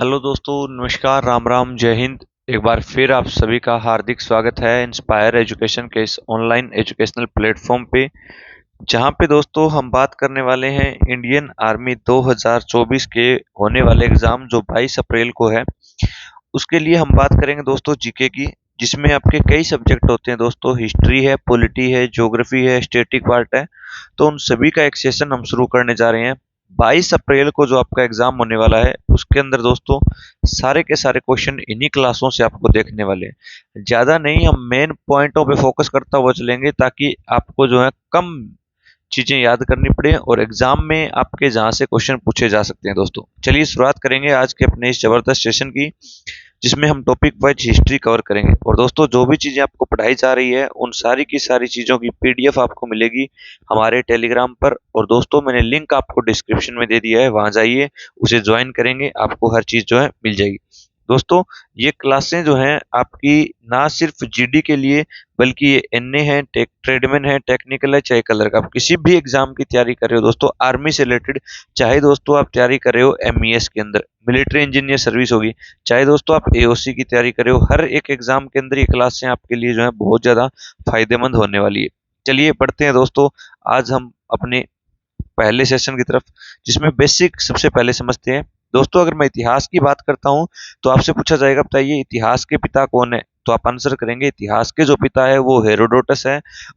Hello दोस्तों, नमस्कार, राम राम, जय हिंद। एक बार फिर आप सभी का हार्दिक स्वागत है इंस्पायर एजुकेशन के इस ऑनलाइन एजुकेशनल प्लेटफॉर्म पे, जहां पे दोस्तों हम बात करने वाले हैं इंडियन आर्मी 2024 के होने वाले एग्जाम जो 22 अप्रैल को है। उसके लिए हम बात करेंगे दोस्तों जीके की, जिसमें आपके कई सब्जेक्ट होते हैं दोस्तों। हिस्ट्री है, पॉलिटी है, ज्योग्राफी है, स्टैटिक पार्ट है। तो उन सभी का एक सेशन हम शुरू करने जा रहे हैं 22 अप्रैल को, जो आपका एग्जाम होने वाला है। उसके अंदर दोस्तों सारे के सारे क्वेश्चन इन्हीं क्लासों से आपको देखने वाले हैं। ज्यादा नहीं, हम मेन पॉइंटों पे फोकस करता हुआ चलेंगे ताकि आपको जो है कम चीजें याद करनी पड़े और एग्जाम में आपके जहां से क्वेश्चन पूछे जा सकते हैं। दोस्तों चलिए शुरुआत करेंगे आज के अपने इस जबरदस्त सेशन की, जिसमें हम टॉपिक वाइज हिस्ट्री कवर करेंगे। और दोस्तों जो भी चीजें आपको पढ़ाई जा रही है उन सारी की सारी चीजों की पीडीएफ आपको मिलेगी हमारे टेलीग्राम पर। और दोस्तों मैंने लिंक आपको डिस्क्रिप्शन में दे दिया है, वहां जाइए, उसे ज्वाइन करेंगे, आपको हर चीज जो है मिल जाएगी। दोस्तों ये क्लासें जो हैं आपकी ना सिर्फ जीडी के लिए, बल्कि ये एनए है, ट्रेडमैन है, टेक्निकल है, चाहे कलर का, आप किसी भी एग्जाम की तैयारी कर रहे हो दोस्तों आर्मी से रिलेटेड, चाहे दोस्तों आप तैयारी कर रहे हो एमईएस के अंदर, मिलिट्री इंजीनियर सर्विस होगी, चाहे दोस्तों आप एओसी की तैयारी कर रहे हो, हर एक एग्जाम के अंदर ये क्लासें आपके लिए जो है बहुत ज्यादा फायदेमंद होने वाली है। चलिए बढ़ते हैं दोस्तों आज हम अपने पहले सेशन की तरफ, जिसमें बेसिक सबसे पहले समझते हैं। दोस्तों अगर मैं इतिहास की बात करता हूं तो आपसे पूछा जाएगा बताइए इतिहास के पिता कौन है, तो आप आंसर करेंगे इतिहास के जो पिता है वो हेरोडोटस है।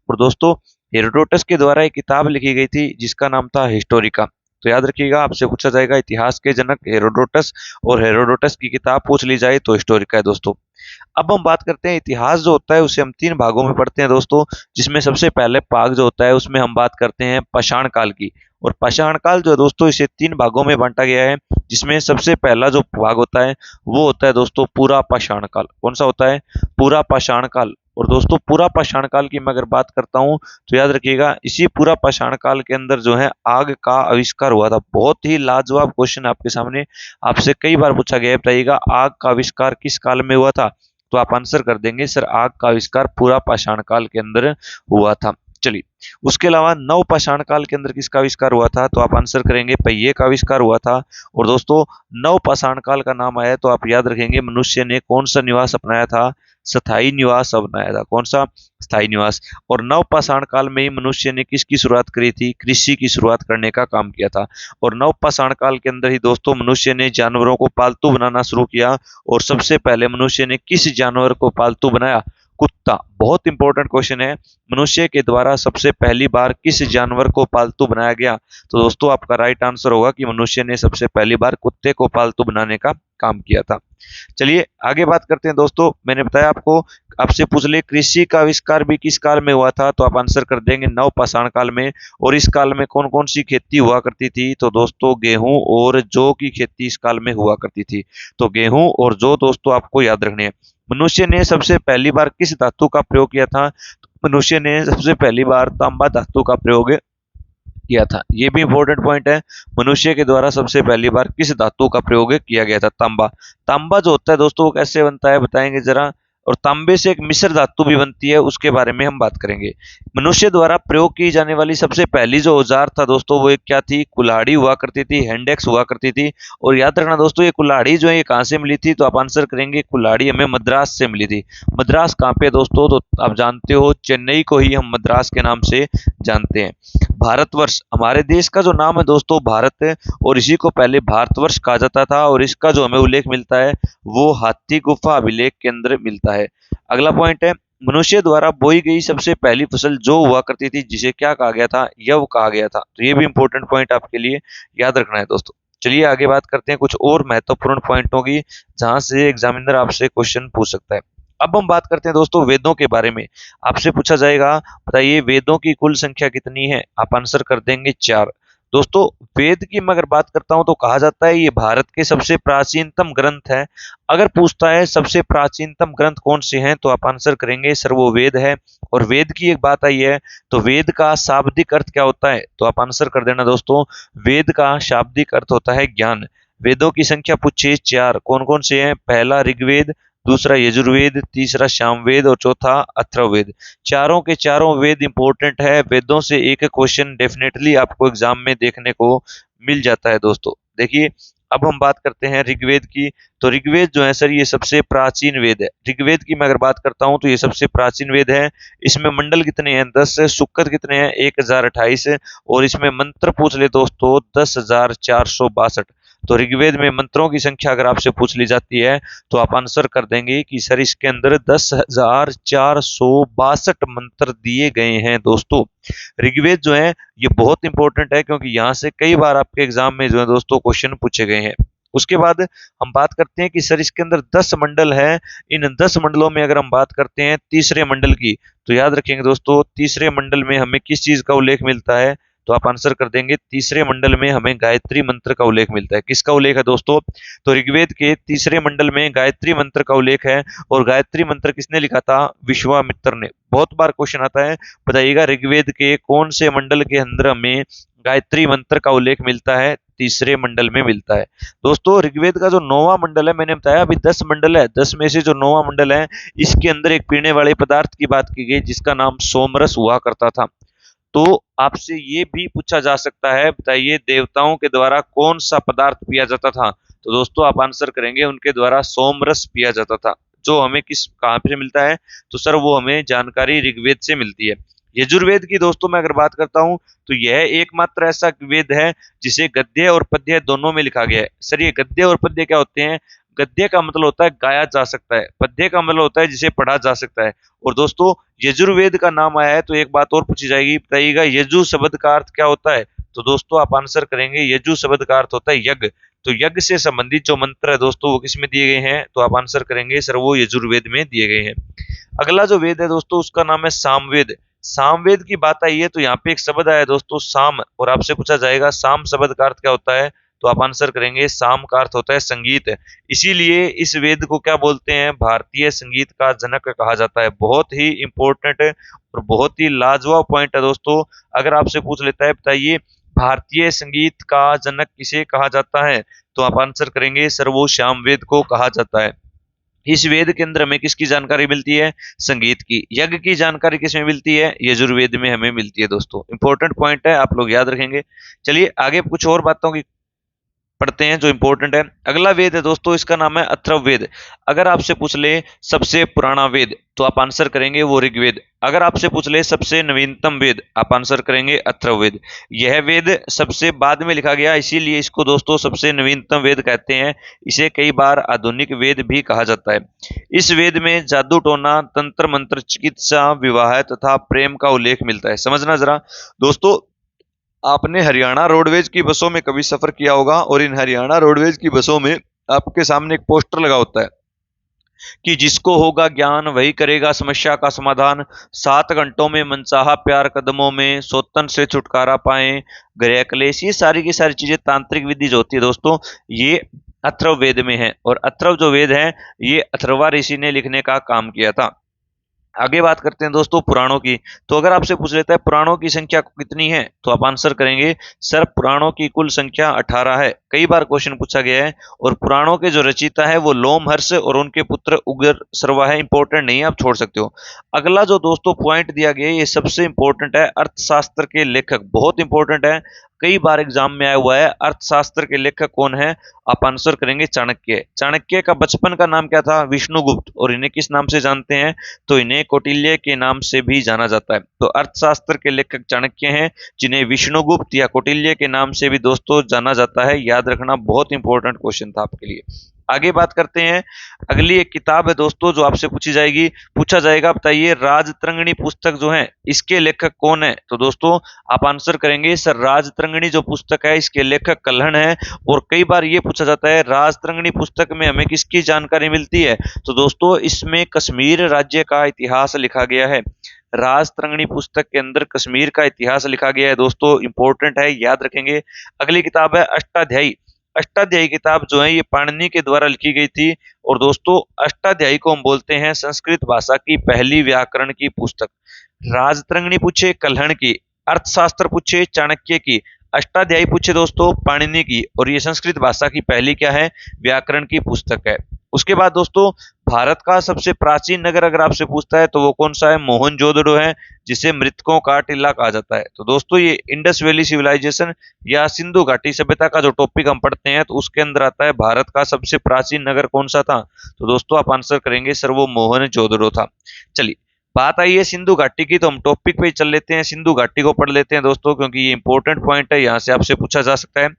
और दोस्तों हेरोडोटस के द्वारा एक किताब लिखी गई थी जिसका नाम था हिस्टोरिका। तो याद रखिएगा, आपसे पूछा जाएगा इतिहास के जनक हेरोडोटस, और हेरोडोटस की किताब पूछ ली जाए तो हिस्टोरिका है दोस्तों। अब हम बात करते हैं इतिहास जो होता है उसे हम तीन भागों में पढ़ते हैं दोस्तों, जिसमें सबसे पहले भाग जो होता है उसमें हम बात करते हैं पाषाण काल की। और पाषाण काल जो है दोस्तों इसे तीन भागों में बांटा गया है, जिसमें सबसे पहला जो भाग होता है वो होता है दोस्तों पूरा पाषाण काल। कौन सा होता है? पूरा पाषाण काल। और दोस्तों पूरा पाषाण काल की मैं अगर बात करता हूं तो याद रखिएगा इसी पूरा पाषाण काल के अंदर जो है आग का आविष्कार हुआ था। बहुत ही लाजवाब क्वेश्चन आपके सामने, आपसे कई बार पूछा गया है, बताइएगा आग का आविष्कार किस काल में हुआ था? तो आप आंसर कर देंगे सर आग का आविष्कार पूरा पाषाण काल के अंदर हुआ था। चलिए उसके अलावा नव पाषाण काल के अंदर किसका आविष्कार हुआ था? तो आप आंसर करेंगे पहिए का आविष्कार हुआ था। और दोस्तों नव पाषाण काल का नाम आया तो आप याद रखेंगे मनुष्य ने कौन सा निवास अपनाया था? स्थायी निवास अपनाया था। कौन सा? स्थायी निवास। और नव पाषाण काल में ही मनुष्य ने किसकी शुरुआत करी थी? कृषि की शुरुआत करने का काम किया था। और नव पाषाण काल के अंदर ही दोस्तों मनुष्य ने जानवरों को पालतू बनाना शुरू किया। और सबसे पहले मनुष्य ने किस जानवर को पालतू बनाया? कुत्ता। बहुत इंपॉर्टेंट क्वेश्चन है, मनुष्य के द्वारा सबसे पहली बार किस जानवर को पालतू बनाया गया? तो दोस्तों आपका राइट आंसर होगा कि मनुष्य ने सबसे पहली बार कुत्ते को पालतू बनाने का काम किया था। चलिए आगे बात करते हैं दोस्तों। मैंने बताया आपको, आपसे पूछ ले कृषि का आविष्कार भी किस काल में हुआ था? तो आप आंसर कर देंगे नव पाषाण काल में। और इस काल में कौन कौन सी खेती हुआ करती थी? तो दोस्तों गेहूं और जौ की खेती इस काल में हुआ करती थी। तो गेहूं और जौ दोस्तों आपको याद रखने हैं। मनुष्य ने सबसे पहली बार किस धातु का प्रयोग किया था? तो मनुष्य ने सबसे पहली बार तांबा धातु का प्रयोग किया था। ये भी इंपॉर्टेंट पॉइंट है, मनुष्य के द्वारा सबसे पहली बार किस धातु का प्रयोग किया गया था? तांबा। तांबा जो होता है दोस्तों वो कैसे बनता है बताएंगे जरा? और तांबे से एक मिश्र धातु भी बनती है, उसके बारे में हम बात करेंगे। मनुष्य द्वारा प्रयोग की जाने वाली सबसे पहली जो औजार था दोस्तों वो एक क्या थी? कुल्हाड़ी हुआ करती थी, हैंडेक्स हुआ करती थी। और याद रखना दोस्तों ये कुल्हाड़ी जो है ये कहां से मिली थी? तो आप आंसर करेंगे कुल्हाड़ी हमें मद्रास से मिली थी। मद्रास कहां पे दोस्तों? तो आप जानते हो चेन्नई को ही हम मद्रास के नाम से जानते हैं। भारतवर्ष, हमारे देश का जो नाम है दोस्तों भारत है, और इसी को पहले भारतवर्ष कहा जाता था। और इसका जो हमें उल्लेख मिलता है वो हाथी गुफा अभिलेख के अंदर मिलता है। अगला पॉइंट है मनुष्य द्वारा बोई गई सबसे पहली फसल जो हुआ करती थी जिसे क्या कहा गया था? यव कहा गया था। तो ये भी इंपॉर्टेंट पॉइंट आपके लिए याद रखना है दोस्तों। चलिए आगे बात करते हैं कुछ और महत्वपूर्ण पॉइंटों की, जहां से एग्जामिनर आपसे क्वेश्चन पूछ सकता है। अब हम बात करते हैं दोस्तों वेदों के बारे में। आपसे पूछा जाएगा बताइए वेदों की कुल संख्या कितनी है? आप आंसर कर देंगे 4। दोस्तों वेद की मैं अगर बात करता हूं तो कहा जाता है ये भारत के सबसे प्राचीनतम ग्रंथ है। अगर पूछता है सबसे प्राचीनतम ग्रंथ कौन से हैं तो आप आंसर करेंगे सर वो वेद है। और वेद की एक बात आई है, तो वेद का शाब्दिक अर्थ क्या होता है? तो आप आंसर कर देना दोस्तों, वेद का शाब्दिक अर्थ होता है ज्ञान। वेदों की संख्या पूछे 4, कौन कौन से हैं? पहला ऋग्वेद, दूसरा यजुर्वेद, तीसरा सामवेद और चौथा अथर्ववेद। चारों के चारों वेद इंपॉर्टेंट है। वेदों से एक क्वेश्चन डेफिनेटली आपको एग्जाम में देखने को मिल जाता है दोस्तों। देखिए अब हम बात करते हैं ऋग्वेद की। तो ऋग्वेद जो है सर ये सबसे प्राचीन वेद है। ऋग्वेद की मैं अगर बात करता हूं तो ये सबसे प्राचीन वेद है। इसमें मंडल कितने हैं? 10 है। सुक्र कितने हैं? 1028 है। और इसमें मंत्र पूछ ले दोस्तों 10,462। तो ऋग्वेद में मंत्रों की संख्या अगर आपसे पूछ ली जाती है तो आप आंसर कर देंगे कि सर इसके अंदर 10,462 मंत्र दिए गए हैं दोस्तों। ऋग्वेद जो है ये बहुत इंपॉर्टेंट है क्योंकि यहाँ से कई बार आपके एग्जाम में जो है दोस्तों क्वेश्चन पूछे गए हैं। उसके बाद हम बात करते हैं कि सर इसके अंदर 10 मंडल है। इन 10 मंडलों में अगर हम बात करते हैं तीसरे मंडल की तो याद रखेंगे दोस्तों तीसरे मंडल में हमें किस चीज का उल्लेख मिलता है? तो आप आंसर कर देंगे तीसरे मंडल में हमें गायत्री मंत्र का उल्लेख मिलता है। किसका उल्लेख है दोस्तों? तो ऋग्वेद के तीसरे मंडल में गायत्री मंत्र का उल्लेख है। और गायत्री मंत्र किसने लिखा था? विश्वामित्र ने। बहुत बार क्वेश्चन आता है, बताइएगा ऋग्वेद के कौन से मंडल के अंदर हमें गायत्री मंत्र का उल्लेख मिलता है? तीसरे मंडल में मिलता है। दोस्तों ऋग्वेद का जो 9वां मंडल है, मैंने बताया अभी 10 मंडल है, 10 में से जो 9वां मंडल है इसके अंदर एक पीने वाले पदार्थ की बात की गई जिसका नाम सोमरस हुआ करता था। तो आपसे ये भी पूछा जा सकता है, बताइए देवताओं के द्वारा कौन सा पदार्थ पिया जाता था? तो दोस्तों आप आंसर करेंगे उनके द्वारा सोमरस पिया जाता था। जो हमें किस कहाँ से मिलता है? तो सर वो हमें जानकारी ऋग्वेद से मिलती है। यजुर्वेद की दोस्तों मैं अगर बात करता हूं तो यह एकमात्र ऐसा वेद है जिसे गद्य और पद्य दोनों में लिखा गया है। सर ये गद्य और पद्य क्या होते हैं? गद्य का मतलब होता है गाया जा सकता है, पद्य का मतलब होता है जिसे पढ़ा जा सकता है। और दोस्तों यजुर्वेद का नाम आया है तो एक बात और पूछी जाएगी, बताइएगा यजु शब्द का अर्थ क्या होता है? तो दोस्तों आप आंसर करेंगे यजु शब्द का अर्थ होता है यज्ञ। तो यज्ञ से संबंधित जो मंत्र है दोस्तों वो किसमें दिए गए हैं? तो आप आंसर करेंगे सर वो यजुर्वेद में दिए गए हैं। अगला जो वेद है दोस्तों उसका नाम है सामवेद। सामवेद की बात आई है तो यहाँ पे एक शब्द आया दोस्तों साम, और आपसे पूछा जाएगा साम शब्द का अर्थ क्या होता है? तो आप आंसर करेंगे साम का अर्थ होता है संगीत। इसीलिए इस वेद को क्या बोलते हैं? भारतीय संगीत का जनक कहा जाता है। बहुत ही इंपॉर्टेंट और बहुत ही लाजवाब पॉइंट है दोस्तों। अगर आपसे पूछ लेता है बताइए भारतीय संगीत का जनक किसे कहा जाता है? तो आप आंसर करेंगे सर वो सामवेद को कहा जाता है। इस वेद के अंदर हमें किसकी जानकारी मिलती है? संगीत की। यज्ञ की जानकारी किसमें मिलती है? यजुर्वेद में हमें मिलती है दोस्तों। इंपॉर्टेंट पॉइंट है, आप लोग याद रखेंगे। चलिए आगे कुछ और बातों की पढ़ते हैं जो इंपॉर्टेंट है। अगला वेद है दोस्तों इसका नाम है अथर्ववेद। अगर आपसे पूछ ले सबसे पुराना वेद तो आप आंसर करेंगे वो ऋग्वेद। अगर आपसे पूछ ले सबसे नवीनतम वेद आप आंसर करेंगे अथर्ववेद। यह वेद सबसे बाद में लिखा गया इसीलिए इसको दोस्तों सबसे नवीनतम वेद कहते हैं। इसे कई बार आधुनिक वेद भी कहा जाता है। इस वेद में जादू टोना तंत्र मंत्र चिकित्सा विवाह तथा प्रेम का उल्लेख मिलता है। समझना जरा दोस्तों, आपने हरियाणा रोडवेज की बसों में कभी सफर किया होगा और इन हरियाणा रोडवेज की बसों में आपके सामने एक पोस्टर लगा होता है कि जिसको होगा ज्ञान वही करेगा समस्या का समाधान, 7 घंटों में मनचाहा प्यार कदमों में, सौतन से छुटकारा पाए, गृह क्लेश। ये सारी की सारी चीजें तांत्रिक विधि जो होती है दोस्तों ये अथर्व वेद में है। और अथर्व जो वेद है ये अथर्वा ऋषि ने लिखने का काम किया था। आगे बात करते हैं दोस्तों पुराणों की। तो अगर आपसे पूछ लेता है पुराणों की संख्या कितनी है तो आप आंसर करेंगे सर पुराणों की कुल संख्या 18 है। कई बार क्वेश्चन पूछा गया है। और पुराणों के जो रचयिता है वो लोमहर्ष और उनके पुत्र उग्र सर्वा है। इंपॉर्टेंट नहीं है, आप छोड़ सकते हो। अगला जो दोस्तों पॉइंट दिया गया है ये सबसे इंपॉर्टेंट है, अर्थशास्त्र के लेखक। बहुत इंपॉर्टेंट है, कई बार एग्जाम में आया हुआ है। अर्थशास्त्र के लेखक कौन है? आप आंसर करेंगे चाणक्य। चाणक्य का बचपन का नाम क्या था? विष्णुगुप्त। और इन्हें किस नाम से जानते हैं? तो इन्हें कौटिल्य के नाम से भी जाना जाता है। तो अर्थशास्त्र के लेखक चाणक्य हैं जिन्हें विष्णुगुप्त या कौटिल्य के नाम से भी दोस्तों जाना जाता है। याद रखना, बहुत इंपॉर्टेंट क्वेश्चन था आपके लिए। आगे बात करते हैं, अगली एक किताब है दोस्तों जो आपसे पूछी जाएगी, पूछा जाएगा बताइए राजतरंगिणी पुस्तक जो है इसके लेखक कौन है? तो दोस्तों आप आंसर करेंगे सर राजतरंगिणी जो पुस्तक है इसके लेखक कल्हण है। और कई बार ये पूछा जाता है राजतरंगिणी पुस्तक में हमें किसकी जानकारी मिलती है? तो दोस्तों इसमें कश्मीर राज्य का इतिहास लिखा गया है। राजतरंगिणी पुस्तक के अंदर कश्मीर का इतिहास लिखा गया है दोस्तों, इंपॉर्टेंट है, याद रखेंगे। अगली किताब है अष्टाध्यायी। अष्टाध्यायी किताब जो है ये पाणिनि के द्वारा लिखी गई थी। और दोस्तों अष्टाध्यायी को हम बोलते हैं संस्कृत भाषा की पहली व्याकरण की पुस्तक। राजतरंगिणी पूछे कल्हण की, अर्थशास्त्र पूछे चाणक्य की, अष्टाध्यायी पूछे दोस्तों पाणिनि की, और ये संस्कृत भाषा की पहली क्या है? व्याकरण की पुस्तक है। उसके बाद दोस्तों भारत का सबसे प्राचीन नगर अगर आपसे पूछता है तो वो कौन सा है? मोहनजोदड़ो है, जिसे मृतकों का टिल्ला कहा जाता है। तो दोस्तों ये इंडस वैली सिविलाइजेशन या सिंधु घाटी सभ्यता का जो टॉपिक हम पढ़ते हैं तो उसके अंदर आता है भारत का सबसे प्राचीन नगर कौन सा था? तो दोस्तों आप आंसर करेंगे सर वो मोहनजोदड़ो था। चलिए बात आई है सिंधु घाटी की, तो हम टॉपिक पे ही चल लेते हैं, सिंधु घाटी को पढ़ लेते हैं दोस्तों, क्योंकि ये इंपॉर्टेंट पॉइंट है, यहाँ से आपसे पूछा जा सकता है।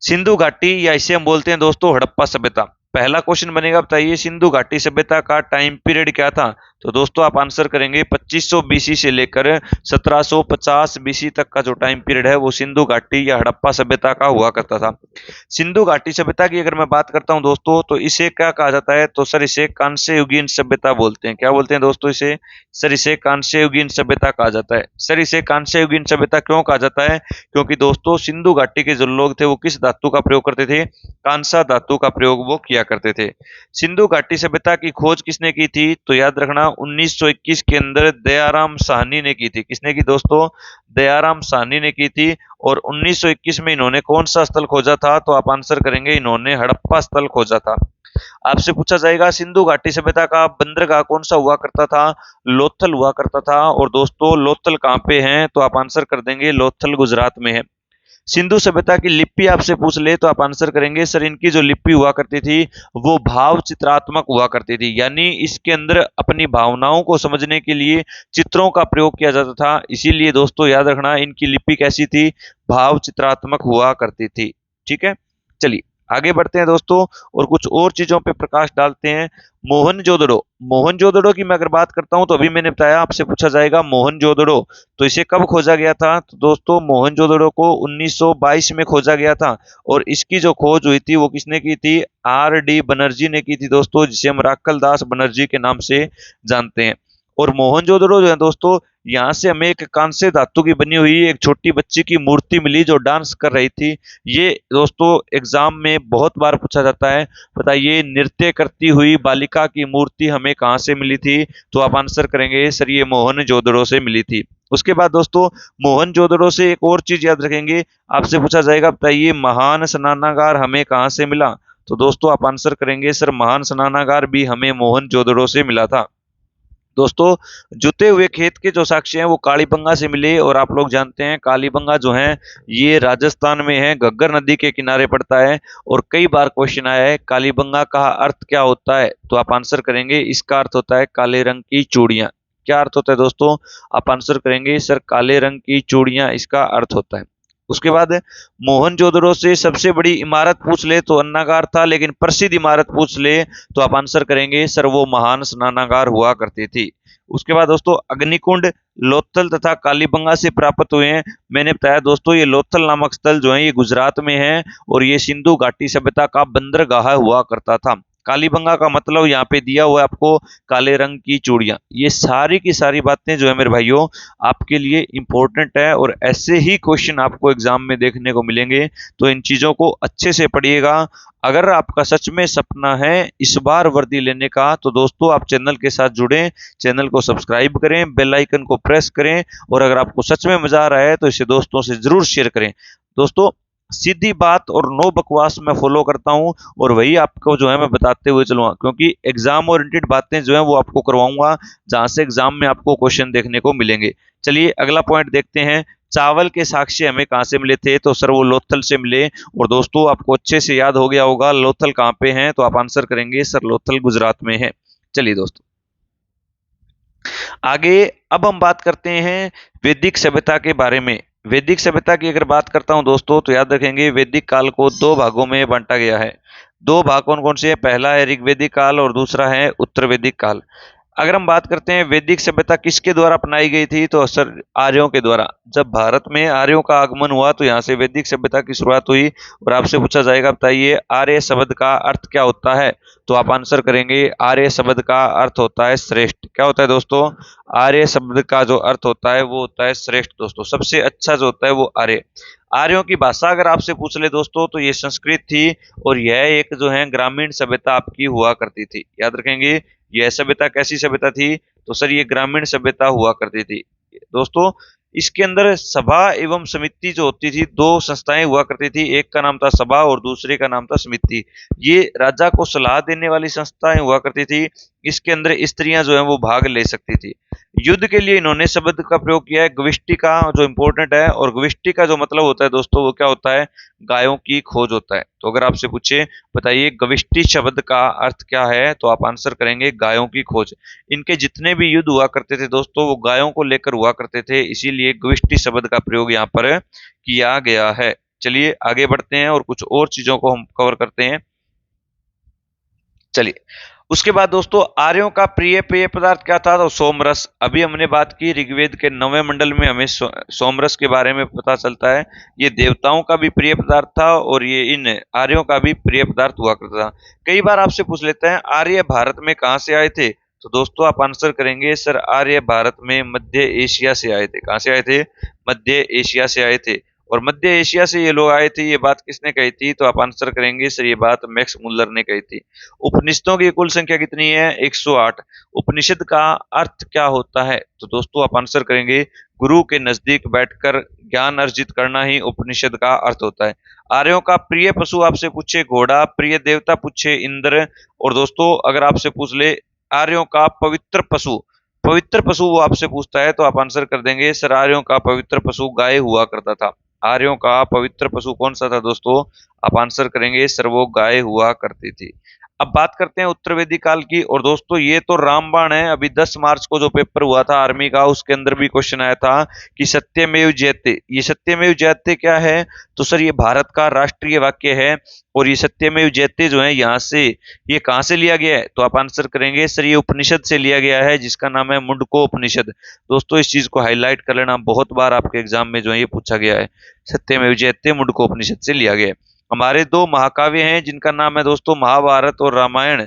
सिंधु घाटी या इसे हम बोलते हैं दोस्तों हड़प्पा सभ्यता। पहला क्वेश्चन बनेगा, बताइए सिंधु घाटी सभ्यता का टाइम पीरियड क्या था? तो दोस्तों आप आंसर करेंगे 2500 बीसी से लेकर 1750 बीसी तक का जो टाइम पीरियड है वो सिंधु घाटी या हड़प्पा सभ्यता का हुआ करता था। सिंधु घाटी सभ्यता की अगर मैं बात करता हूं दोस्तों तो इसे क्या कहा जाता है? तो सर इसे कांस्य युगीन सभ्यता बोलते हैं। क्या बोलते हैं दोस्तों इसे? सर इसे कांस्य युगीन सभ्यता कहा जाता है। सर इसे कांस्य युगीन सभ्यता क्यों कहा जाता है? क्योंकि दोस्तों सिंधु घाटी के जो लोग थे वो किस धातु का प्रयोग करते थे? कांसा धातु का प्रयोग वो किया करते थे। सिंधु घाटी सभ्यता की खोज किसने की थी? तो याद रखना 1921 के अंदर दयाराम साहनी ने की थी। किसने की दोस्तों? दयाराम साहनी ने की थी। और 1921 में इन्होंने कौन सा स्थल खोजा था? तो आप आंसर करेंगे इन्होंने हड़प्पा स्थल खोजा था। आपसे पूछा जाएगा सिंधु घाटी सभ्यता का बंदरगाह कौन सा हुआ करता था? लोथल हुआ करता था। और दोस्तों लोथल कहाँ पे है? तो आप आंसर कर देंगे लोथल गुजरात में है। सिंधु सभ्यता की लिपि आपसे पूछ ले तो आप आंसर करेंगे सर इनकी जो लिपि हुआ करती थी वो भाव चित्रात्मक हुआ करती थी, यानी इसके अंदर अपनी भावनाओं को समझने के लिए चित्रों का प्रयोग किया जाता था। इसीलिए दोस्तों याद रखना इनकी लिपि कैसी थी? भाव चित्रात्मक हुआ करती थी। ठीक है, चलिए आगे बढ़ते हैं दोस्तों और कुछ और चीजों पे प्रकाश डालते हैं। मोहनजोदड़ो, मोहनजोदड़ो की मैं अगर बात करता हूं तो अभी मैंने बताया आपसे पूछा जाएगा मोहनजोदड़ो, तो इसे कब खोजा गया था? तो दोस्तों मोहनजोदड़ो को 1922 में खोजा गया था। और इसकी जो खोज हुई थी वो किसने की थी? आर डी बनर्जी ने की थी दोस्तों, जिसे हम राक्कल दास बनर्जी के नाम से जानते हैं। और मोहनजोदड़ो जो है दोस्तों यहाँ से हमें एक कांस्य धातु की बनी हुई एक छोटी बच्ची की मूर्ति मिली जो डांस कर रही थी। ये दोस्तों एग्जाम में बहुत बार पूछा जाता है, बताइए नृत्य करती हुई बालिका की मूर्ति हमें कहाँ से मिली थी? तो आप आंसर करेंगे सर ये मोहनजोदड़ो से मिली थी। उसके बाद दोस्तों मोहनजोदड़ो से एक और चीज याद रखेंगे, आपसे पूछा जाएगा बताइए महान स्नानागार हमें कहाँ से मिला? तो दोस्तों आप आंसर करेंगे सर महान स्नानागार भी हमें मोहनजोदड़ो से मिला था। दोस्तों जुते हुए खेत के जो साक्ष्य हैं वो कालीबंगा से मिले। और आप लोग जानते हैं कालीबंगा जो है ये राजस्थान में है, घग्गर नदी के किनारे पड़ता है। और कई बार क्वेश्चन आया है कालीबंगा का अर्थ क्या होता है? तो आप आंसर करेंगे इसका अर्थ होता है काले रंग की चूड़ियां। क्या अर्थ होता है दोस्तों? आप आंसर करेंगे सर काले रंग की चूड़ियां इसका अर्थ होता है। उसके बाद मोहनजोदड़ो से सबसे बड़ी इमारत पूछ ले तो अन्नागार था, लेकिन प्रसिद्ध इमारत पूछ ले तो आप आंसर करेंगे सर वो महान स्नानागार हुआ करती थी। उसके बाद दोस्तों अग्निकुंड लोथल तथा कालीबंगा से प्राप्त हुए हैं। मैंने बताया दोस्तों ये लोथल नामक स्थल जो है ये गुजरात में है और ये सिंधु घाटी सभ्यता का बंदरगाह हुआ करता था। कालीबंगा का मतलब यहाँ पे दिया हुआ है आपको काले रंग की चूड़ियां। ये सारी की सारी बातें जो है मेरे भाइयों आपके लिए इंपॉर्टेंट है और ऐसे ही क्वेश्चन आपको एग्जाम में देखने को मिलेंगे, तो इन चीजों को अच्छे से पढ़िएगा। अगर आपका सच में सपना है इस बार वर्दी लेने का तो दोस्तों आप चैनल के साथ जुड़ें, चैनल को सब्सक्राइब करें, बेल आइकन को प्रेस करें और अगर आपको सच में मजा आ रहा है तो इसे दोस्तों से जरूर शेयर करें। दोस्तों सीधी बात और नो बकवास मैं फॉलो करता हूं और वही आपको जो है मैं बताते हुए चलूंगा, क्योंकि एग्जाम ओरिएंटेड बातें जो है वो आपको करवाऊंगा जहां से एग्जाम में आपको क्वेश्चन देखने को मिलेंगे। चलिए अगला पॉइंट देखते हैं, चावल के साक्ष्य हमें कहां से मिले थे? तो सर वो लोथल से मिले। और दोस्तों आपको अच्छे से याद हो गया होगा लोथल कहां पे है? तो आप आंसर करेंगे सर लोथल गुजरात में है। चलिए दोस्तों आगे अब हम बात करते हैं वैदिक सभ्यता के बारे में। वैदिक सभ्यता की अगर बात करता हूं दोस्तों तो याद रखेंगे वैदिक काल को दो भागों में बांटा गया है। दो भाग कौन कौन से हैं? पहला है ऋग्वैदिक काल और दूसरा है उत्तर वैदिक काल। अगर हम बात करते हैं वैदिक सभ्यता किसके द्वारा अपनाई गई थी तो सर आर्यों के द्वारा। जब भारत में आर्यों का आगमन हुआ तो यहाँ से वैदिक सभ्यता की शुरुआत हुई। और आपसे पूछा जाएगा बताइए आर्य शब्द का अर्थ क्या होता है? तो आप आंसर करेंगे आर्य शब्द का अर्थ होता है श्रेष्ठ। क्या होता है दोस्तों? आर्य शब्द का जो अर्थ होता है वो होता है श्रेष्ठ दोस्तों, सबसे अच्छा जो होता है वो आर्य। आर्यों की भाषा अगर आपसे पूछ ले दोस्तों तो ये संस्कृत थी और यह एक जो है ग्रामीण सभ्यता आपकी हुआ करती थी। याद रखेंगे यह सभ्यता कैसी सभ्यता थी? तो सर ये ग्रामीण सभ्यता हुआ करती थी दोस्तों। इसके अंदर सभा एवं समिति जो होती थी, दो संस्थाएं हुआ करती थी, एक का नाम था सभा और दूसरे का नाम था समिति। ये राजा को सलाह देने वाली संस्थाएं हुआ करती थी। इसके अंदर स्त्रियां जो है वो भाग ले सकती थी। युद्ध के लिए इन्होंने शब्द का प्रयोग किया है गविष्टि का, जो इंपॉर्टेंट है। और गविष्टि का जो मतलब होता है दोस्तों वो क्या होता है, गायों की खोज होता है। तो अगर आपसे पूछे बताइए गविष्टि शब्द का अर्थ क्या है, तो आप आंसर करेंगे गायों की खोज। इनके जितने भी युद्ध हुआ करते थे दोस्तों वो गायों को लेकर हुआ करते थे, इसीलिए गविष्टि शब्द का प्रयोग यहाँ पर किया गया है। चलिए आगे बढ़ते हैं और कुछ और चीजों को हम कवर करते हैं। चलिए उसके बाद दोस्तों आर्यों का प्रिय पेय पदार्थ क्या था, तो सोमरस। अभी हमने बात की ऋग्वेद के 9वें मंडल में हमें सोमरस के बारे में पता चलता है। ये देवताओं का भी प्रिय पदार्थ था और ये इन आर्यों का भी प्रिय पदार्थ हुआ करता था। कई बार आपसे पूछ लेते हैं आर्य भारत में कहाँ से आए थे, तो दोस्तों आप आंसर करेंगे सर आर्य भारत में मध्य एशिया से आए थे। कहाँ से आए थे, मध्य एशिया से आए थे। और मध्य एशिया से ये लोग आए थे, ये बात किसने कही थी, तो आप आंसर करेंगे सर ये बात मैक्स मुल्लर ने कही थी। उपनिषदों की कुल संख्या कितनी है, 108। उपनिषद का अर्थ क्या होता है, तो दोस्तों आप आंसर करेंगे गुरु के नजदीक बैठकर ज्ञान अर्जित करना ही उपनिषद का अर्थ होता है। आर्यों का प्रिय पशु आपसे पूछे घोड़ा, प्रिय देवता पूछे इंद्र। और दोस्तों अगर आपसे पूछ ले आर्यों का पवित्र पशु, पवित्र पशु वो आपसे पूछता है, तो आप आंसर कर देंगे सर आर्यों का पवित्र पशु गाय हुआ करता था। आर्यों का पवित्र पशु कौन सा था दोस्तों, आप आंसर करेंगे सर वो गाय हुआ करती थी। अब बात करते हैं उत्तर वैदिक काल की। और दोस्तों ये तो रामबाण है, अभी 10 मार्च को जो पेपर हुआ था आर्मी का उसके अंदर भी क्वेश्चन आया था कि सत्यमेव जयते। ये सत्यमेव जयते क्या है, तो सर ये भारत का राष्ट्रीय वाक्य है। और ये सत्यमेव जयते जो है यहाँ से ये कहाँ से लिया गया है, तो आप आंसर करेंगे सर ये उपनिषद से लिया गया है जिसका नाम है मुंडको उपनिषद। दोस्तों इस चीज को हाईलाइट कर लेना, बहुत बार आपके एग्जाम में जो है ये पूछा गया है। सत्यमेव जयते मुंडको उपनिषद से लिया गया है। हमारे दो महाकाव्य हैं जिनका नाम है दोस्तों महाभारत और रामायण।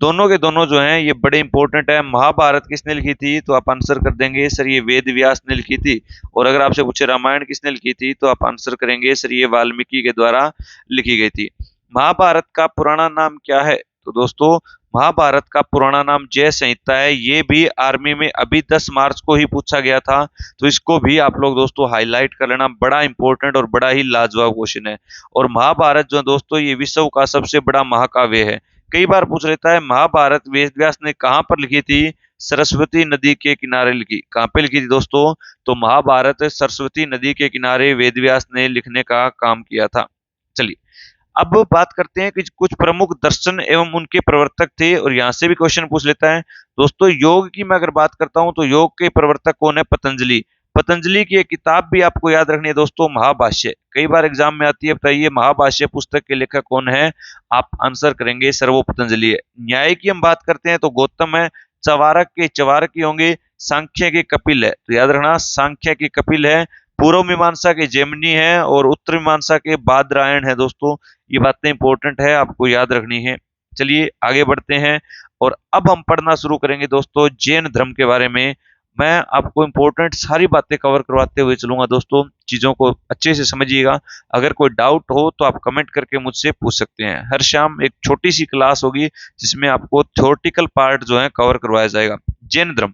दोनों के दोनों जो हैं ये बड़े इंपॉर्टेंट है। महाभारत किसने लिखी थी, तो आप आंसर कर देंगे सर ये वेद व्यास ने लिखी थी। और अगर आपसे पूछे रामायण किसने लिखी थी, तो आप आंसर करेंगे सर ये वाल्मीकि के द्वारा लिखी गई थी। महाभारत का पुराना नाम क्या है, तो दोस्तों महाभारत का पुराना नाम जय संहिता है। ये भी आर्मी में अभी 10 मार्च को ही पूछा गया था, तो इसको भी आप लोग दोस्तों हाईलाइट कर लेना, बड़ा इंपॉर्टेंट और बड़ा ही लाजवाब क्वेश्चन है। और महाभारत जो दोस्तों ये विश्व का सबसे बड़ा महाकाव्य है। कई बार पूछ लेता है महाभारत वेद व्यास ने कहाँ पर लिखी थी, सरस्वती नदी के किनारे लिखी। कहाँ पे लिखी थी दोस्तों, तो महाभारत सरस्वती नदी के किनारे वेद व्यास ने लिखने का काम किया था। चलिए अब बात करते हैं कि कुछ प्रमुख दर्शन एवं उनके प्रवर्तक थे, और यहां से भी क्वेश्चन पूछ लेता है। दोस्तों योग की मैं अगर बात करता हूं तो योग के प्रवर्तक कौन है, पतंजलि। पतंजलि की एक किताब भी आपको याद रखनी है दोस्तों, महाभाष्य। कई बार एग्जाम में आती है, बताइए महाभाष्य पुस्तक के लेखक कौन है, आप आंसर करेंगे सर वो पतंजलि है। न्याय की हम बात करते हैं तो गौतम है। चवारक के चवारकी होंगे। सांख्य के कपिल है, तो याद रखना सांख्य के कपिल है। पूर्व मीमांसा के जेमिनी है और उत्तर मीमांसा के बादरायण है दोस्तों। ये बातें इंपॉर्टेंट है, आपको याद रखनी है। चलिए आगे बढ़ते हैं और अब हम पढ़ना शुरू करेंगे दोस्तों जैन धर्म के बारे में। मैं आपको इंपॉर्टेंट सारी बातें कवर करवाते हुए चलूंगा दोस्तों, चीजों को अच्छे से समझिएगा। अगर कोई डाउट हो तो आप कमेंट करके मुझसे पूछ सकते हैं। हर शाम एक छोटी सी क्लास होगी जिसमें आपको थ्योरेटिकल पार्ट जो है कवर करवाया जाएगा। जैन धर्म,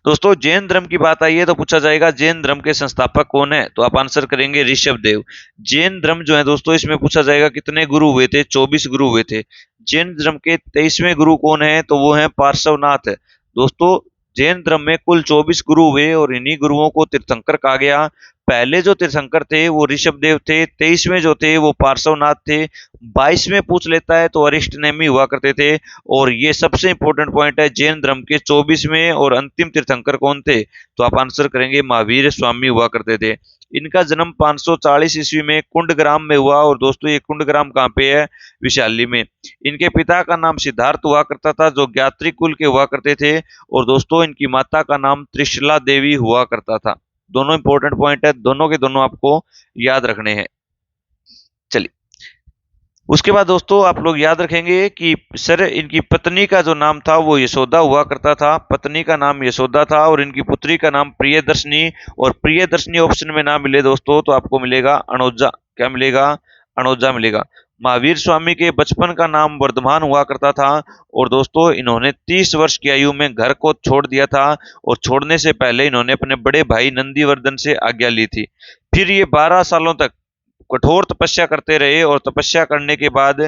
दोस्तों जैन धर्म की बात आई है तो पूछा जाएगा जैन धर्म के संस्थापक कौन है, तो आप आंसर करेंगे ऋषभ देव। जैन धर्म जो है दोस्तों इसमें पूछा जाएगा कितने गुरु हुए थे, 24 गुरु हुए थे। जैन धर्म के 23वें गुरु कौन है, तो वो है पार्श्वनाथ। दोस्तों जैन धर्म में कुल 24 गुरु हुए और इन्हीं गुरुओं को तीर्थंकर कहा गया। पहले जो तीर्थंकर थे वो ऋषभ देव थे, 23वें जो थे वो पार्श्वनाथ थे, 22वें पूछ लेता है तो अरिष्ट नेमी हुआ करते थे। और ये सबसे इंपॉर्टेंट पॉइंट है, जैन धर्म के 24वें और अंतिम तीर्थंकर कौन थे, तो आप आंसर करेंगे महावीर स्वामी हुआ करते थे। इनका जन्म 540 ईस्वी में कुंडग्राम में हुआ। और दोस्तों ये कुंडग्राम कहाँ पे है, विशाली में। इनके पिता का नाम सिद्धार्थ हुआ करता था जो ज्ञात्री कुल के हुआ करते थे। और दोस्तों इनकी माता का नाम त्रिशला देवी हुआ करता था। दोनों इंपॉर्टेंट पॉइंट है, दोनों के दोनों आपको याद रखने हैं। चलिए उसके बाद दोस्तों आप लोग याद रखेंगे कि सर इनकी पत्नी का जो नाम था वो यशोदा हुआ करता था। पत्नी का नाम यशोदा था और इनकी पुत्री का नाम प्रियदर्शनी। और प्रियदर्शनी ऑप्शन में ना मिले दोस्तों तो आपको मिलेगा अनोजा। क्या मिलेगा, अनोजा मिलेगा। महावीर स्वामी के बचपन का नाम वर्धमान हुआ करता था और दोस्तों इन्होंने 30 वर्ष की आयु में घर को छोड़ दिया था और छोड़ने से पहले इन्होंने अपने बड़े भाई नंदीवर्धन से आज्ञा ली थी। फिर ये 12 सालों तक कठोर तपस्या करते रहे और तपस्या करने के बाद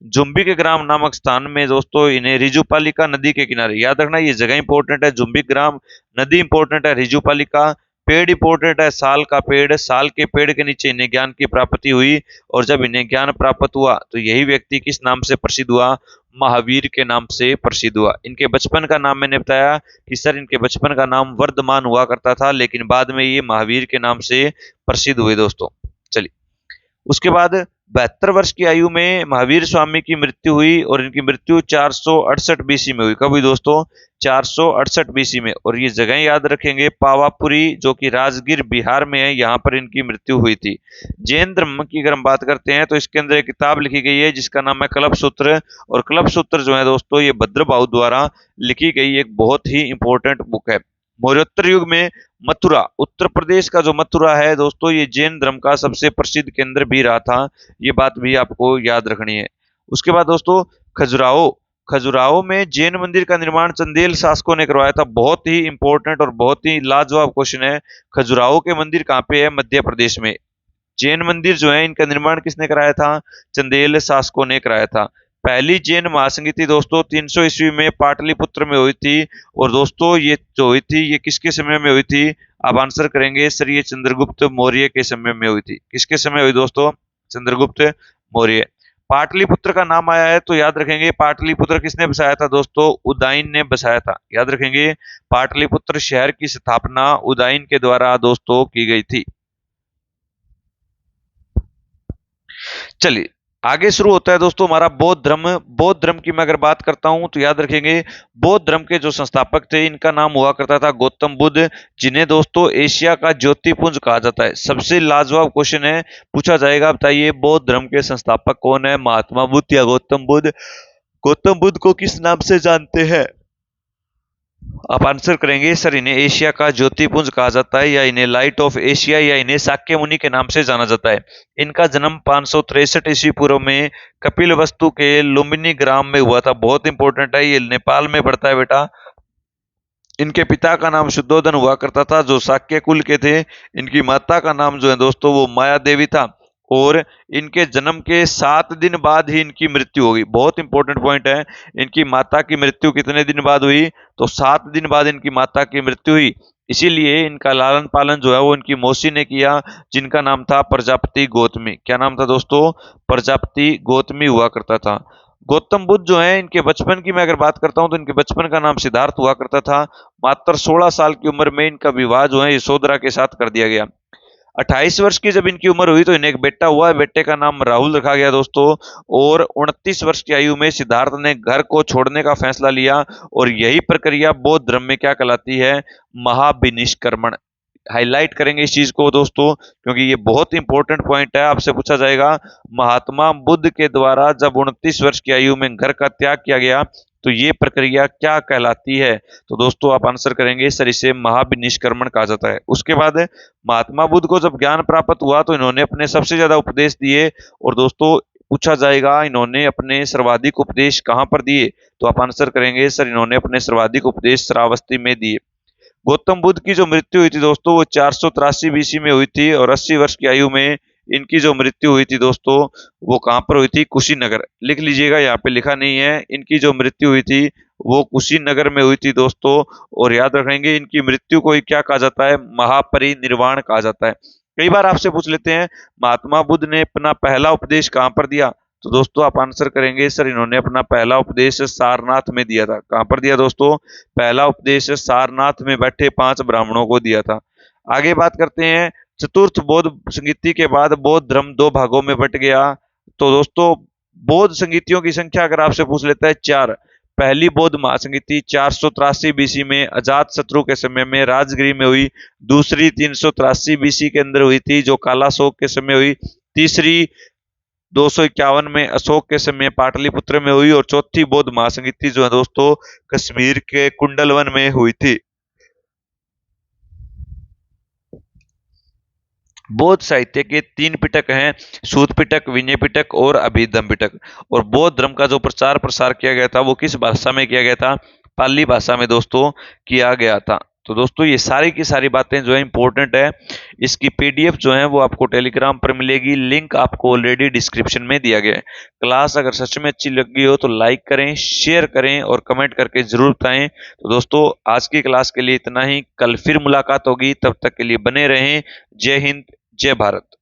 जुम्बिक ग्राम नामक स्थान में दोस्तों इन्हें रिजुपालिका नदी के किनारे, याद रखना ये जगह इंपॉर्टेंट है, जुम्बिक ग्राम, नदी इंपॉर्टेंट है, रिजुपालिका, पेड़ इंपॉर्टेंट है, साल का पेड़, साल के पेड़ के नीचे इन्हें ज्ञान की प्राप्ति हुई और जब इन्हें ज्ञान प्राप्त हुआ तो यही व्यक्ति किस नाम से प्रसिद्ध हुआ, महावीर के नाम से प्रसिद्ध हुआ। इनके बचपन का नाम मैंने बताया कि सर इनके बचपन का नाम वर्धमान हुआ करता था लेकिन बाद में ये महावीर के नाम से प्रसिद्ध हुए दोस्तों। चलिए उसके बाद 72 वर्ष की आयु में महावीर स्वामी की मृत्यु हुई और इनकी मृत्यु 468 बीसी में हुई। कब हुई दोस्तों? 468 बीसी में। और ये जगह याद रखेंगे, पावापुरी जो कि राजगीर बिहार में है, यहाँ पर इनकी मृत्यु हुई थी। जैन धर्म की अगर हम बात करते हैं तो इसके अंदर एक किताब लिखी गई है जिसका नाम है कल्प सूत्र, और कल्प सूत्र जो है दोस्तों ये भद्रभाव द्वारा लिखी गई एक बहुत ही इंपॉर्टेंट बुक है। मौर्योत्तर युग में मथुरा, उत्तर प्रदेश का जो मथुरा है दोस्तों ये जैन धर्म का सबसे प्रसिद्ध केंद्र भी रहा था, ये बात भी आपको याद रखनी है। उसके बाद दोस्तों खजुराहो, खजुराहो में जैन मंदिर का निर्माण चंदेल शासकों ने करवाया था। बहुत ही इंपॉर्टेंट और बहुत ही लाजवाब क्वेश्चन है। खजुराहो के मंदिर कहाँ पे है? मध्य प्रदेश में। जैन मंदिर जो है इनका निर्माण किसने कराया था? चंदेल शासकों ने कराया था। पहली जैन महासंगीति दोस्तों 300 ईस्वी में पाटलिपुत्र में हुई थी और दोस्तों ये जो हुई थी ये किसके समय में हुई थी? आप आंसर करेंगे सर ये चंद्रगुप्त मौर्य के समय में हुई थी। किसके समय हुई दोस्तों? चंद्रगुप्त मौर्य। पाटलिपुत्र का नाम आया है तो याद रखेंगे पाटलिपुत्र किसने बसाया था दोस्तों? उदयन ने बसाया था। याद रखेंगे पाटलिपुत्र शहर की स्थापना उदयन के द्वारा दोस्तों की गई थी। चलिए आगे शुरू होता है दोस्तों हमारा बौद्ध धर्म। बौद्ध धर्म की मैं अगर बात करता हूं तो याद रखेंगे बौद्ध धर्म के जो संस्थापक थे इनका नाम हुआ करता था गौतम बुद्ध, जिन्हें दोस्तों एशिया का ज्योतिपुंज कहा जाता है। सबसे लाजवाब क्वेश्चन है, पूछा जाएगा बताइए बौद्ध धर्म के संस्थापक कौन है? महात्मा बुद्ध या गौतम बुद्ध? गौतम बुद्ध को किस नाम से जानते हैं? आप आंसर करेंगे सर इन्हें एशिया का ज्योतिपुंज कहा जाता है, या इन्हें लाइट ऑफ एशिया, या इन्हें शाक्य मुनि के नाम से जाना जाता है। इनका जन्म 563 ईस्वी पूर्व में कपिल वस्तु के लुम्बिनी ग्राम में हुआ था। बहुत इंपॉर्टेंट है, ये नेपाल में पड़ता है बेटा। इनके पिता का नाम शुद्धोधन हुआ करता था जो शाक्य कुल के थे। इनकी माता का नाम जो है दोस्तों वो माया देवी था और इनके जन्म के 7 दिन बाद ही इनकी मृत्यु हो गई। बहुत इंपॉर्टेंट पॉइंट है, इनकी माता की मृत्यु कितने दिन बाद हुई? तो 7 दिन बाद इनकी माता की मृत्यु हुई। इसीलिए इनका लालन पालन जो है वो इनकी मौसी ने किया, जिनका नाम था प्रजापति गौतमी। क्या नाम था दोस्तों? प्रजापति गौतमी हुआ करता था। गौतम बुद्ध जो है इनके बचपन की मैं अगर बात करता हूं तो इनके बचपन का नाम सिद्धार्थ हुआ करता था। मात्र 16 साल की उम्र में इनका विवाह जो है यशोधरा के साथ कर दिया गया। 28 वर्ष की जब इनकी उम्र हुई तो इन्हें एक बेटा हुआ, बेटे का नाम राहुल रखा गया दोस्तों। और 29 वर्ष की आयु में सिद्धार्थ ने घर को छोड़ने का फैसला लिया और यही प्रक्रिया बौद्ध धर्म में क्या कहलाती है? महाविनिष्क्रमण। हाईलाइट करेंगे इस चीज को दोस्तों क्योंकि ये बहुत इंपॉर्टेंट पॉइंट है, आपसे पूछा जाएगा महात्मा बुद्ध के द्वारा जब 29 वर्ष की आयु में घर का त्याग किया गया तो ये प्रक्रिया क्या कहलाती है? तो दोस्तों आप आंसर करेंगे सर इसे महाविनिष्क्रमण कहा जाता है। उसके बाद महात्मा बुद्ध को जब ज्ञान प्राप्त हुआ तो इन्होंने अपने सबसे ज्यादा उपदेश दिए और दोस्तों पूछा जाएगा इन्होंने अपने सर्वाधिक उपदेश कहां पर दिए? तो आप आंसर करेंगे सर इन्होंने अपने सर्वाधिक उपदेश श्रावस्ती में दिए। गौतम बुद्ध की जो मृत्यु हुई थी दोस्तों वो 483 बीसी में हुई थी और 80 वर्ष की आयु में इनकी जो मृत्यु हुई थी दोस्तों वो कहां पर हुई थी? कुशीनगर। लिख लीजिएगा, यहाँ पे लिखा नहीं है। इनकी जो मृत्यु हुई थी वो कुशीनगर में हुई थी दोस्तों। और याद रखेंगे इनकी मृत्यु को क्या कहा जाता है? महापरिनिर्वाण कहा जाता है। कई बार आपसे पूछ लेते हैं महात्मा बुद्ध ने अपना पहला उपदेश कहां पर दिया? तो दोस्तों आप आंसर करेंगे सर इन्होंने अपना पहला उपदेश सारनाथ में दिया था। कहां पर दिया दोस्तों? पहला उपदेश सारनाथ में बैठे 5 ब्राह्मणों को दिया था। आगे बात करते हैं चतुर्थ बौद्ध संगीति के बाद बौद्ध धर्म 2 भागों में बट गया। तो दोस्तों बौद्ध संगीतियों की संख्या अगर आपसे पूछ लेता है 4। पहली बौद्ध महासंगीति 483 बीसी में अजात शत्रु के समय में राजगिरी में हुई। दूसरी 383 बीसी के अंदर हुई थी जो कालाशोक के समय हुई। तीसरी 251 में अशोक के समय पाटलिपुत्र में हुई और चौथी बौद्ध महासंगीति जो है दोस्तों कश्मीर के कुंडलवन में हुई थी। बौद्ध साहित्य के 3 पिटक हैं, सूत पिटक, विनय पिटक और अभिधम्म पिटक। और बौद्ध धर्म का जो प्रचार प्रसार किया गया था वो किस भाषा में किया गया था? पाली भाषा में दोस्तों किया गया था। तो दोस्तों ये सारी की सारी बातें जो है इंपॉर्टेंट है। इसकी पीडीएफ जो है वो आपको टेलीग्राम पर मिलेगी, लिंक आपको ऑलरेडी डिस्क्रिप्शन में दिया गया है। क्लास अगर सच में अच्छी लगी हो तो लाइक करें, शेयर करें और कमेंट करके जरूर बताएं। तो दोस्तों आज की क्लास के लिए इतना ही, कल फिर मुलाकात होगी, तब तक के लिए बने रहें। जय हिंद, जय भारत।